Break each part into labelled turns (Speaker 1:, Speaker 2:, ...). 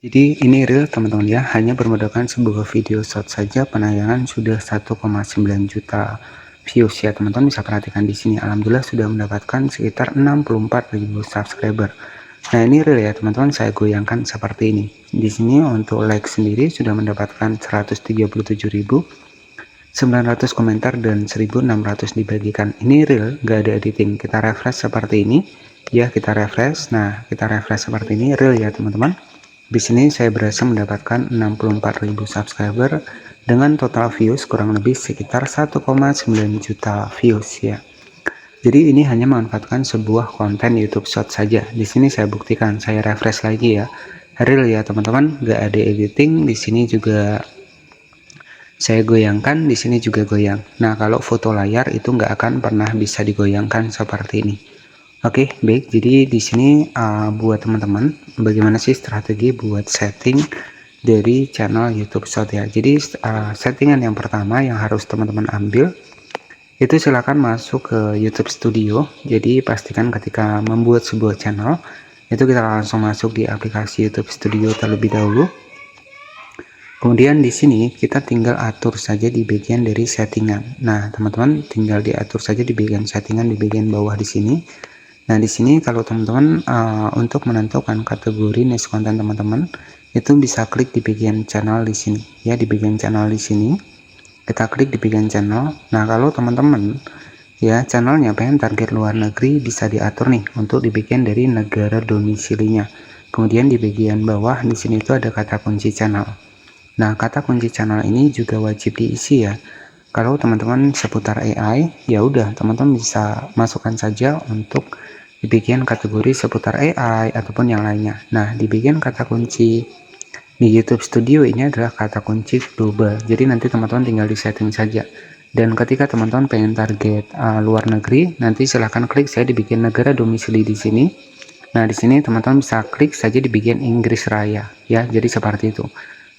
Speaker 1: Jadi ini real teman-teman ya, hanya bermodalkan sebuah video short saja penayangan sudah 1,9 juta views ya teman-teman. Bisa perhatikan di sini, alhamdulillah sudah mendapatkan sekitar 64.000 subscriber. Nah ini real ya teman-teman, saya goyangkan seperti ini. Di sini untuk like sendiri sudah mendapatkan 137.900 komentar dan 1.600 dibagikan. Ini real, gak ada editing. Kita refresh seperti ini ya, kita refresh. Nah kita refresh seperti ini, real ya teman-teman. Di sini saya berhasil mendapatkan 64.000 subscriber dengan total views kurang lebih sekitar 1,9 juta views ya. Jadi ini hanya memanfaatkan sebuah konten YouTube Short saja. Di sini saya buktikan, saya refresh lagi ya. Real ya teman-teman, gak ada editing. Di sini juga saya goyangkan, di sini juga goyang. Nah kalau foto layar itu nggak akan pernah bisa digoyangkan seperti ini. Oke, baik. Jadi di sini buat teman-teman, bagaimana sih strategi buat setting dari channel YouTube Short ya. Jadi settingan yang pertama yang harus teman-teman ambil itu silakan masuk ke YouTube Studio. Jadi pastikan ketika membuat sebuah channel itu kita langsung masuk di aplikasi YouTube Studio terlebih dahulu. Kemudian di sini kita tinggal atur saja di bagian dari settingan. Nah, teman-teman tinggal diatur saja di bagian settingan di bagian bawah di sini. Nah, di sini kalau teman-teman untuk menentukan kategori niche konten teman-teman itu bisa klik di bagian channel di sini ya, di bagian channel di sini. Kita klik di bagian channel. Nah, kalau teman-teman ya channelnya pengen target luar negeri bisa diatur nih untuk di bagian dari negara domisilinya. Kemudian di bagian bawah di sini itu ada kata kunci channel. Nah, kata kunci channel ini juga wajib diisi ya. Kalau teman-teman seputar AI, ya udah teman-teman bisa masukkan saja untuk di bagian kategori seputar AI ataupun yang lainnya. Nah, di bagian kata kunci di YouTube Studio ini adalah kata kunci global. Jadi nanti teman-teman tinggal di setting saja. Dan ketika teman-teman pengen target luar negeri, nanti silahkan klik saya di bagian negara domisili di sini. Nah, di sini teman-teman bisa klik saja di bagian Inggris Raya ya. Jadi seperti itu.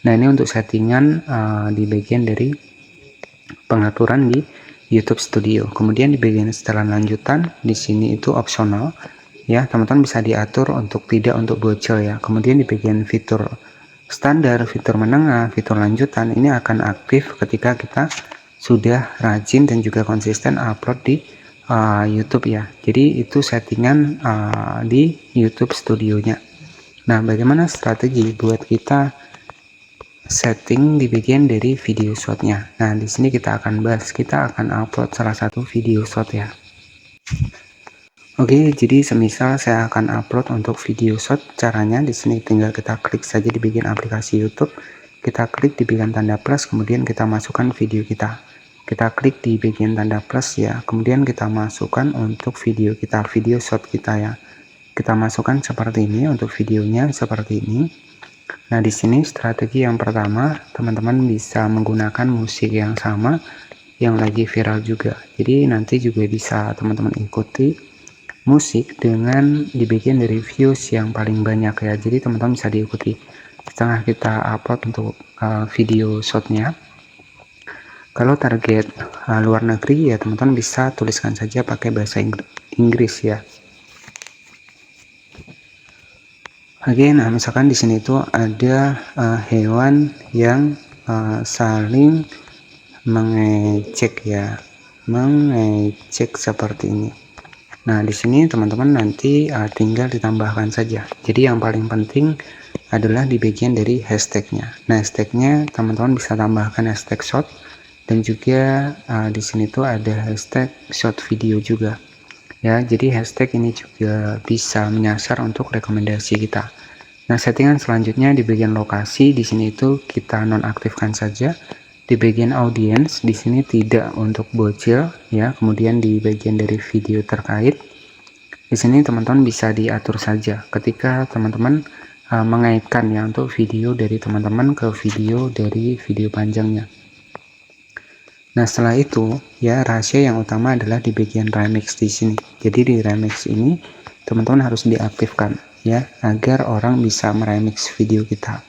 Speaker 1: Nah, ini untuk settingan di bagian dari pengaturan di YouTube Studio. Kemudian di bagian setelan lanjutan di sini itu opsional ya, teman-teman bisa diatur untuk tidak untuk bocor ya. Kemudian di bagian fitur standar, fitur menengah, fitur lanjutan ini akan aktif ketika kita sudah rajin dan juga konsisten upload di YouTube ya. Jadi itu settingan di YouTube Studionya. Nah, bagaimana strategi buat kita setting di bagian dari video shotnya? Nah, di sini kita akan bahas, kita akan upload salah satu video shot ya. Oke, jadi semisal saya akan upload untuk video shot, caranya di sini tinggal kita klik saja di bagian aplikasi YouTube, kita klik di bagian tanda plus, kemudian kita masukkan video kita. Kita klik di bagian tanda plus ya, kemudian kita masukkan untuk video kita, video shot kita ya. Kita masukkan seperti ini untuk videonya seperti ini. Nah, di sini strategi yang pertama, teman-teman bisa menggunakan musik yang sama yang lagi viral juga. Jadi nanti juga bisa teman-teman ikuti musik dengan di bagian dari views yang paling banyak ya. Jadi teman-teman bisa diikuti. Setelah kita upload untuk video shotnya, kalau target luar negeri ya teman-teman bisa tuliskan saja pakai bahasa Inggris ya. Oke, nah misalkan di sini itu ada hewan yang saling mengecek ya, mengecek seperti ini. Nah, di sini teman-teman nanti tinggal ditambahkan saja. Jadi yang paling penting adalah di bagian dari hashtagnya. Nah, hashtagnya teman-teman bisa tambahkan hashtag short dan juga di sini tuh ada hashtag short video juga. Ya, jadi hashtag ini juga bisa menyasar untuk rekomendasi kita. Nah, settingan selanjutnya di bagian lokasi di sini itu kita nonaktifkan saja. Di bagian audience di sini tidak untuk bocil ya. Kemudian di bagian dari video terkait di sini teman-teman bisa diatur saja ketika teman-teman mengaitkan ya untuk video dari teman-teman ke video dari video panjangnya. Nah, setelah itu ya rahasia yang utama adalah di bagian remix di sini. Jadi di remix ini teman-teman harus diaktifkan ya agar orang bisa meremix video kita.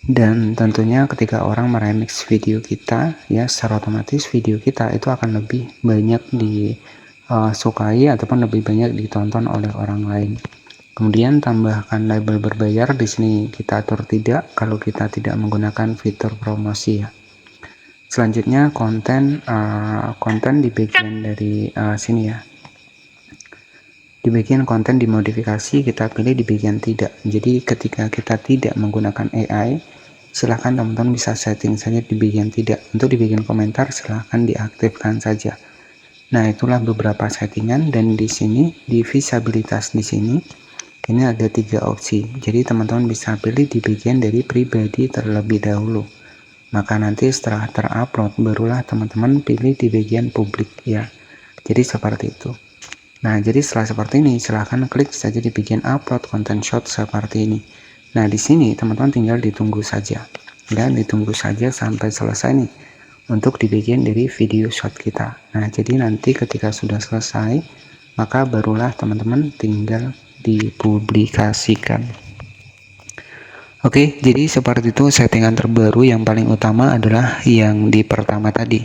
Speaker 1: Dan tentunya ketika orang meremix video kita ya secara otomatis video kita itu akan lebih banyak disukai ataupun lebih banyak ditonton oleh orang lain. Kemudian tambahkan label berbayar, di sini kita atur tidak kalau kita tidak menggunakan fitur promosi ya. Selanjutnya konten di bagian dari sini ya. Di bagian konten dimodifikasi kita pilih di bagian tidak. Jadi ketika kita tidak menggunakan AI, silahkan teman-teman bisa setting saja di bagian tidak. Untuk di bagian komentar silahkan diaktifkan saja. Nah, itulah beberapa settingan, dan di sini di visabilitas di sini ini ada 3 opsi. Jadi teman-teman bisa pilih di bagian dari pribadi terlebih dahulu. Maka nanti setelah terupload barulah teman-teman pilih di bagian publik ya. Jadi seperti itu. Nah, jadi setelah seperti ini, silahkan klik saja di bagian upload content shot seperti ini. Nah, di sini teman-teman tinggal ditunggu saja. Dan ditunggu saja sampai selesai nih untuk di bagian dari video shot kita. Nah, jadi nanti ketika sudah selesai, maka barulah teman-teman tinggal dipublikasikan. Oke, jadi seperti itu settingan terbaru. Yang paling utama adalah yang di pertama tadi,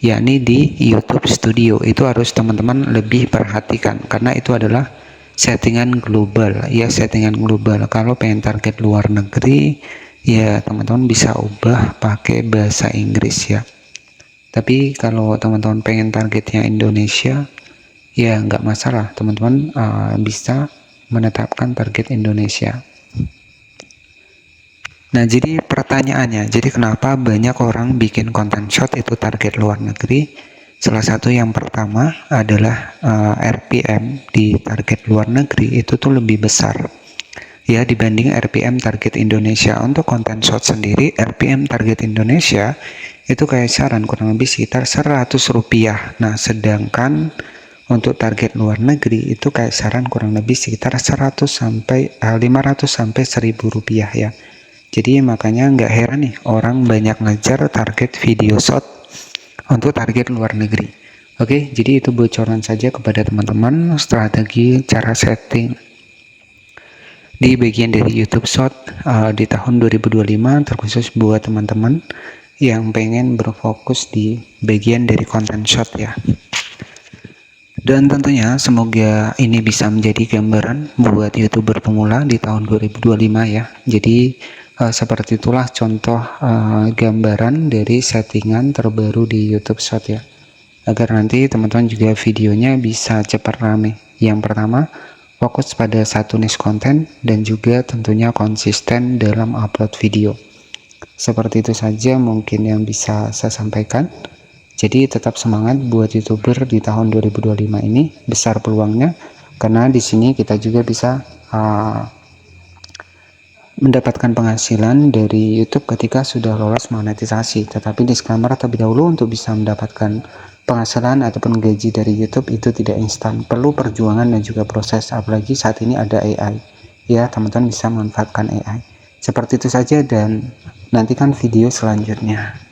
Speaker 1: yakni di YouTube Studio. Itu harus teman-teman lebih perhatikan karena itu adalah settingan global ya, settingan global. Kalau pengen target luar negeri ya teman-teman bisa ubah pakai bahasa Inggris ya. Tapi kalau teman-teman pengen targetnya Indonesia ya nggak masalah, teman-teman bisa menetapkan target Indonesia. Nah, jadi pertanyaannya, jadi kenapa banyak orang bikin konten shot itu target luar negeri? Salah satu yang pertama adalah RPM di target luar negeri itu tuh lebih besar ya dibanding RPM target Indonesia. Untuk konten shot sendiri, RPM target Indonesia itu kayak saran kurang lebih sekitar 100 rupiah. Nah, sedangkan untuk target luar negeri itu kayak saran kurang lebih sekitar 500 sampai 1000 rupiah ya. Jadi makanya nggak heran nih orang banyak ngejar target video shot untuk target luar negeri. Oke, jadi itu bocoran saja kepada teman-teman strategi cara setting di bagian dari YouTube Shot di tahun 2025, terkhusus buat teman-teman yang pengen berfokus di bagian dari konten shot ya. Dan tentunya semoga ini bisa menjadi gambaran buat YouTuber pemula di tahun 2025 ya. Jadi seperti itulah contoh gambaran dari settingan terbaru di YouTube Shot ya, agar nanti teman-teman juga videonya bisa cepat rame. Yang pertama, fokus pada satu niche konten dan juga tentunya konsisten dalam upload video. Seperti itu saja mungkin yang bisa saya sampaikan. Jadi tetap semangat buat YouTuber di tahun 2025 ini, besar peluangnya karena di sini kita juga bisa mendapatkan penghasilan dari YouTube ketika sudah lolos monetisasi. Tetapi disclaimer terlebih dahulu, untuk bisa mendapatkan penghasilan ataupun gaji dari YouTube itu tidak instan, perlu perjuangan dan juga proses, apalagi saat ini ada AI ya, teman-teman bisa memanfaatkan AI. Seperti itu saja dan nantikan video selanjutnya.